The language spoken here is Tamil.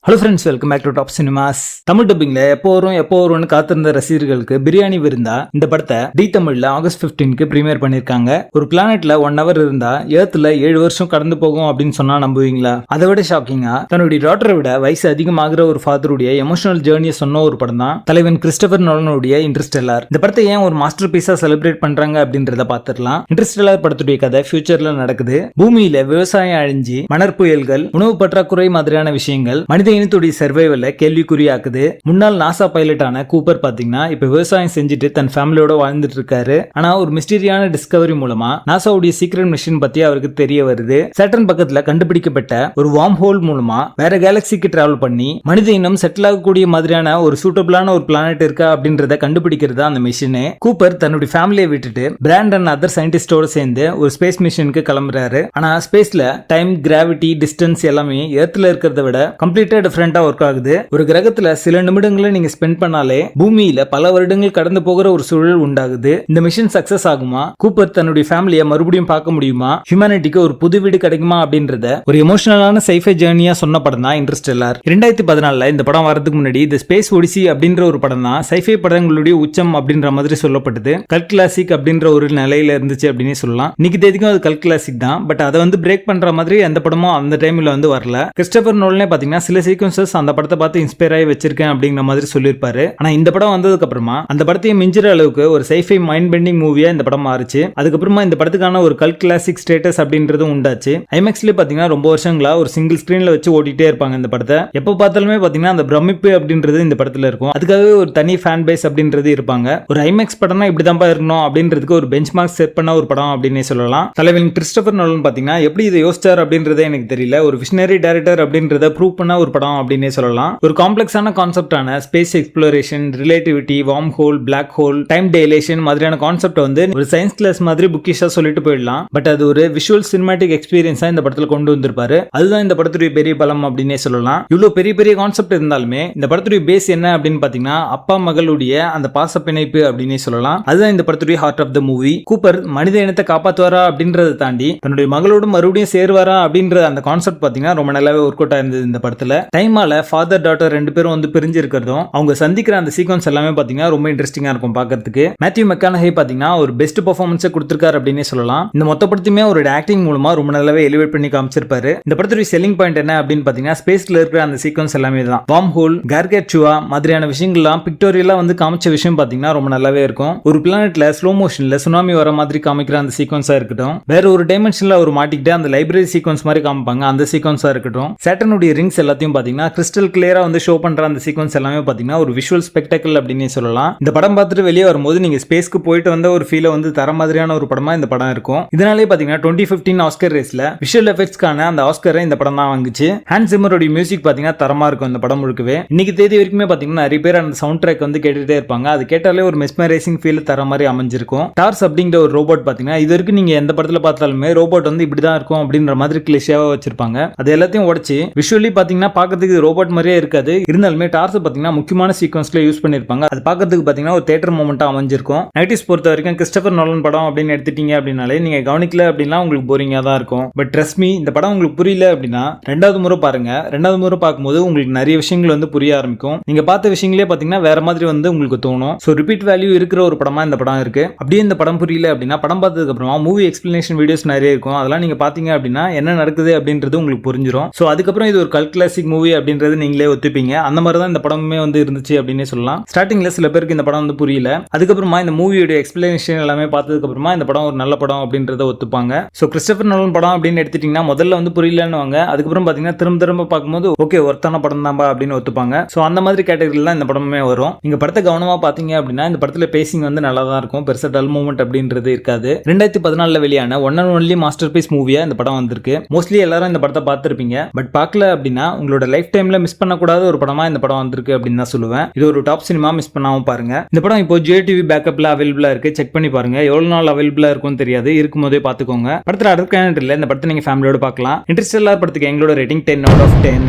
Hello friends, welcome back to Top Cinemas. Tamil டப்பிங்ல எப்போ வரும்னு காத்திருந்த ரசிகர்களுக்கு பிரியாணி விருந்தா இந்த படத்தை டி தமிழ்ல ஆகஸ்ட் 15க்கு பிரீமியர் பண்ணிருக்காங்க. ஒரு பிளானட்ல 1 hour இருந்தா எர்த்ல 7 வருஷம் கடந்து போகும் அப்படின்னு சொன்னா நம்புவீங்களா? அதை விட ஷாக்கிங்கா தன்னுடைய டாட்டரை விட வயசு அதிகமாகிற ஒரு ஃபாதருடைய எமோஷனல் ஜேர்னியை சொன்ன ஒரு படம் தான் தலைவன் கிறிஸ்டோபர் நோலனுடைய இன்டர்ஸ்டெல்லார். இந்த படத்தை ஏன் ஒரு மாஸ்டர் பீஸா செலிப்ரேட் பண்றாங்க அப்படின்றத பாத்துடலாம். இன்டர்ஸ்டெல்லார் படத்துடைய கதை ஃபியூச்சர்ல நடக்குது. பூமியில விவசாயம் அழிஞ்சு மணற்புயல்கள், உணவு பற்றாக்குறை மாதிரியான விஷயங்கள் மனித இனத்துடைய சர்வைவல்ல கேள்விக்குறியாக்குது. முன்னாள் நாசா பைலட்டான கூப்பர் பாத்தீங்கன்னா இப்ப விவசாயம் செஞ்சுட்டு தன் ஃபேமிலியோட வாழ்ந்துட்டு இருக்காரு. ஆனா ஒரு மிஸ்டீரியான டிஸ்கவரி மூலமா நாசாவுடைய சீக்ரெட் மிஷன் பத்தி அவருக்கு தெரிய வருது. சேட்டர்ன் பக்கத்துல கண்டுபிடிக்கப்பட்ட ஒரு வார்ம் ஹோல் மூலமா வேற கேலக்சிக்கு டிராவல் பண்ணி மனித இனம் செட்டில் ஆகக்கூடிய மாதிரியான ஒரு சூட்டபிளான ஒரு பிளானட் இருக்கா அப்படின்றத கண்டுபிடிக்கிறது அந்த மிஷின். கூப்பர் தன்னுடைய ஃபேமிலியை விட்டுட்டு பிராண்ட் அண்ட் அதர் சயின்டிஸ்டோட சேர்ந்து ஒரு ஸ்பேஸ் மிஷனுக்கு கிளம்புறாரு. ஆனா ஸ்பேஸ்ல டைம், கிராவிட்டி, டிஸ்டன்ஸ் எல்லாமே எர்த்ல இருக்கிறத விட கம்ப்ளீட்டா டிஃபரெண்டா ஒர்க் ஆகுது. ஒரு கிரகத்துல சில நிமிடங்களை நீங்க ஸ்பெண்ட் பண்ணாலே பூமியில பல வருடங்கள் கடந்து போகிற ஒரு சூழல் உண்டாகுது. இந்த மிஷன் சக்சஸ் ஆகுமா? கூப்பர் தன்னுடைய ஃபேமிலியை மறுபடியும் பார்க்க முடியுமா? ஹியூமனிட்டிக்கு ஒரு புது வீடு கிடைக்குமா அப்படின்றத ஒரு எமோஷனலான சைஃபை ஜேர்னியா சொன்ன படம் தான் இன்டர்ஸ்டெல்லார். 2014 இந்த படம் வரதுக்கு முன்னாடி தி ஸ்பேஸ் ஒடிசி அப்படின்ற ஒரு படம் தான் சைஃபை படங்களுடைய உச்சம் அப்படின்ற மாதிரி சொல்லப்பட்டது. கல்ட் கிளாசிக் அப்படின்ற ஒரு நிலையில இருந்துச்சு அப்படின்னு சொல்லலாம். இன்னைக்கு தேதிக்கும் அது கல்ட் கிளாசிக் தான். பட் அதை பிரேக் பண்ற மாதிரி எந்த படமும் அந்த டைம்ல வரல. கிறிஸ்டோபர் நோலனே பாத்தீங்கன்னா சில சீக்வன்சஸ் அந்த படத்தை பார்த்து இன்ஸ்பயர் ஆகி வச்சிருக்கேன் அப்படிங்கிற மாதிரி சொல்லியிருப்பாரு. ஆனா இந்த படம் வந்ததுக்கு அப்புறமா அந்த படத்தையும் மிஞ்சிற அளவுக்கு ஒரு சைஃபை மைண்ட் பெண்டிங் மூவியா இந்த படம் மாறுச்சு. அதுக்கப்புறமா இந்த படத்துக்கான ஒரு கல்ட் கிளாசிக் ஸ்டேட்டஸ் அப்படின்றதும் உண்டாச்சு. ஐமேக்ஸ்ல பாத்தீங்கன்னா ரொம்ப வருஷங்களா ஒரு சிங்கிள் ஸ்கிரீன்ல வச்சு ஓட்டிட்டே இருப்பாங்க இந்த படத்தை. எப்ப பார்த்தாலுமே பாத்தீங்கன்னா அந்த பிரமிப்பு அப்படின்றது இந்த படத்துல இருக்கும். அதுக்காகவே ஒரு தனி ஃபேன் பேஸ் அப்படின்றது இருப்பாங்க. ஒரு ஐமேக்ஸ் படம்னா இப்படிதான் இருக்கணும் அப்படின்றதுக்கு ஒரு பெஞ்ச் மார்க் செட் பண்ண ஒரு படம் அப்படின்னே சொல்லலாம். தலைவன் கிறிஸ்டோபர் நோலன் பாத்தீங்கன்னா எப்படி இதை யோசிச்சார் அப்படின்றதே எனக்கு தெரியல. ஒரு விஷனரி டைரக்டர் அப்படின்றத ப்ரூவ் பண்ண ஒரு படம் அப்படின்னே சொல்லலாம். ஒரு காம்ப்ளெக்ஸான கான்செப்டான space exploration, relativity, wormhole, black hole, time dilation மாதிரியான கான்செப்ட் ஒரு சயின்ஸ் கிளாஸ் மாதிரி புக்கிஷா சொல்லிட்டு போயிடலாம். பட் அது ஒரு விஷுவல் சினிமாட்டிக் எக்ஸ்பீரியன்ஸா இந்த படத்துல கொண்டு வந்திருப்பாரு. அதுதான் இந்த படத்துடைய பெரிய பலம் அப்படின்னே சொல்லலாம். இவ்வளவு பெரிய பெரிய கான்செப்ட் இருந்தாலுமே இந்த படத்துடைய பேஸ் என்ன அப்படின்னு பாத்தீங்கன்னா அப்பா மகளுடைய அந்த பாச பிணைப்பு அப்படின்னே சொல்லலாம். அதுதான் இந்த படத்துடைய heart of the movie. Cooper மனித இனத்தை காப்பாற்றுவாரா அப்படின்றத தாண்டி தன்னுடைய மகளோட மறுபடியும் சேருவாரா அப்படின்ற அந்த கான்செப்ட் பாத்தீங்கன்னா ரொம்ப நல்லாவே ஒர்க் அவுட் ஆயிருந்தது இந்த படத்துல. டைமால ஃபாதர் டாட்டர் 2 பேரும் பிரிஞ்சு இருக்கிறதும் அவங்க சந்திக்கிற அந்த சீக்வன்ஸ் எல்லாமே பாத்தீங்கன்னா ரொம்ப இன்ட்ரெஸ்டிங்கா இருக்கும் பார்க்கிறதுக்கு. மேத்யூ மெக்கானஹே பாத்தீங்கன்னா ஒரு பெஸ்ட் பெர்ஃபார்மன்ஸ் கொடுத்திருக்காரு அப்படின்னே சொல்லலாம். இந்த மொத்த படத்தையுமே ஒரு ஆக்டிங் மூலமா ரொம்ப நல்லாவே எலிவேட் பண்ணி காமிச்சிருப்பாரு. இந்த படத்துடைய செல்லிங் பாயிண்ட் என்ன அப்படின்னு பாத்தீங்கன்னா ஸ்பேஸ்ல இருக்கிற அந்த சீக்வன்ஸ் எல்லாமே தான். வார்ம் ஹோல், கார்கேச்சுவா மாதிரியான விஷயங்கள்லாம் பிக்டோரியலா காமிச்ச விஷயம் பாத்தீங்கன்னா ரொம்ப நல்லாவே இருக்கும். ஒரு பிளானட்ல ஸ்லோ மோஷன்ல சுனாமி வர மாதிரி காமிக்கிற அந்த சீக்வன்ஸா இருக்கட்டும், வேற ஒரு டைமென்ஷன்ல ஒரு மாட்டிக்கிட்டு அந்த லைப்ரரி சீக்வன்ஸ் மாதிரி காமிப்பாங்க அந்த சீக்வன்ஸா இருக்கட்டும், சேட்டனுடைய ரிங்ஸ் எல்லாத்தையும் பாத்தீங்கன்னா கிறிஸ்டல் கிளியரா ஷோ பண்ற அந்த சீக்வன்ஸ் எல்லாமே பாத்தீங்கன்னா ஒரு விஷுவல் ஸ்பெக்டாக்கிள் அப்படினே சொல்லலாம். இந்த படம் பார்த்துட்டு வெளியே வரும்போது நீங்க ஸ்பேஸ்க்கு போயிட்டு வந்த ஒரு ஃபீலை தர மாதிரியான ஒரு படமா இந்த படம் இருக்கும். இதனாலே பாத்தீங்கன்னா 2015 ஆஸ்கர் ரேஸ்ல விஷுவல் எஃபெக்ட்ஸ்க்கான அந்த ஆஸ்கரை இந்த படம் தான் வாங்குச்சு. ஹான்ஸ் சிம்மரோட மியூசிக் பாத்தீங்கன்னா தரமா இருக்கும் இந்த படம் முழுக்கவே. இன்னைக்கு தேதி வரைக்குமே பாத்தீங்கன்னா நிறைய பேர் அந்த சவுண்ட் ட்ராக் கேட்டுட்டே இருப்பாங்க. அது கேட்டாலே ஒரு மெஸ்மரைசிங் ஃபீல் தர மாதிரி அமைஞ்சிருக்கும். டார்ஸ் அப்படிங்கிற ஒரு ரோபோட் பாத்தீங்கன்னா இது வரைக்கும் நீங்க எந்த படத்துல பார்த்தாலுமே ரோபோட் இப்படிதான் இருக்கும் அப்படின்ற மாதிரி கிளிஷேவா வச்சிருப்பாங்க. அது எல்லாத்தையும் உடைச்சு விஷுவலி பாத்தீங்கன்னா பாக்கிறதுக்கு ரோபோட் மாதிரியே இருக்காது. இருந்தாலுமே டார்ஸ் பாத்தீங்கன்னா முக்கியமான சீக்வன்ஸ்ல யூஸ் பண்ணிருப்பாங்க. அது பாக்கிறதுக்கு பாத்தீங்கன்னா ஒரு தியேட்டர் மொமெண்டா அமைஞ்சிருக்கும். நைட்டிஸ் பொறுத்த வரைக்கும் கிறிஸ்டோபர் நோலன் படம் அப்படின்னு எடுத்துட்டீங்க அப்படின்னாலே நீங்க கவனிக்கல அப்படின்னா உங்களுக்கு போரிங்கா தான் இருக்கும். பட் ட்ரஸ்ட் மீ, இந்த படம் உங்களுக்கு புரியல அப்படின்னா 2வது முறை பாருங்க. 2வது முறை பார்க்கும்போது உங்களுக்கு நிறைய விஷயங்கள் புரிய ஆரம்பிக்கும். நீங்க பார்த்த விஷயங்களே பாத்தீங்கன்னா வேற மாதிரி உங்களுக்கு தோணும். சோ ரிப்பீட் வேல்யூ இருக்கிற ஒரு படமா இந்த படம் இருக்கு. அப்படியே இந்த படம் புரியல அப்படின்னா படம் பார்த்ததுக்கு அப்புறமா மூவி எக்ஸ்பிளனேஷன் வீடியோஸ் நிறைய இருக்கும். அதெல்லாம் நீங்க பாத்தீங்க அப்படின்னா என்ன நடக்குது அப்படின்றது உங்களுக்கு புரிஞ்சிடும். சோ அதுக்கப்புறம் இது ஒரு கல்ட் கிளாசிக் மூவி அப்படின்றது நீங்களே ஒத்துப்பீங்க. அந்த மாதிரி தான் இந்த படமே இருந்துச்சு அப்படின்னே சொல்லலாம். ஸ்டார்டிங்ல சில பேருக்கு இந்த படம் புரியல. அதுக்கப்புறமா இந்த மூவியோட எக்ஸ்பிளனேஷன் எல்லாமே பார்த்ததுக்கு அப்புறமா இந்த படம் ஒரு நல்ல படம் அப்படின்றத ஒத்துப்பாங்க. சோ கிறிஸ்டோபர் நோலன் படம் அப்படின்னு எடுத்துட்டீங்கன்னா முதல்ல புரியலன்னு வாங்க. அதுக்கப்புறம் பாத்தீங்கன்னா திரும்ப பார்க்கும்போது ஓகே ஒர்த்தான படம் தான் அப்படின்னு ஒத்துப்பாங்க. சோ அந்த மாதிரி கேட்டகரியில தான் இந்த படமே வரும். நீங்க படத்தை கவனமா பாத்தீங்க அப்படின்னா இந்த படத்துல பேசிங் நல்லா தான் இருக்கும். பெருசா டல் மூமெண்ட் அப்படின்றது இருக்காது. 2014 வெளியான one and only masterpiece மூவியா இந்த படம் வந்திருக்கு. மோஸ்ட்லி எல்லாரும் இந்த படத்தை பார்த்திருப்பீங்க. பட் பார்க்கல அப்படின்னா உங்களோட லைஃப் டைம்ல மிஸ் பண்ணக்கூடாத ஒரு படமா இந்த படம் வந்திருக்கு அப்படின்னு தான் சொல்லுவேன். இது ஒரு டாப் சினிமா, மிஸ் பண்ணாம பாருங்க. இந்த படம் இப்போ ஜியோ டிவி பேக்கப்ல அவைலபிளா இருக்கு. செக் பண்ணி பாருங்க. எவ்வளவு நாள் அவைலபிளா இருக்கும்னு தெரியாது. இருக்கும்போதே பாத்துக்கோங்க. படத்துல அடுத்த இந்த படத்தை நீங்க ஃபேமிலியோட பார்க்கலாம். இன்டர்ஸ்டெல்லார் படத்துக்கு எங்களோட ரேட்டிங் 10 out of 10.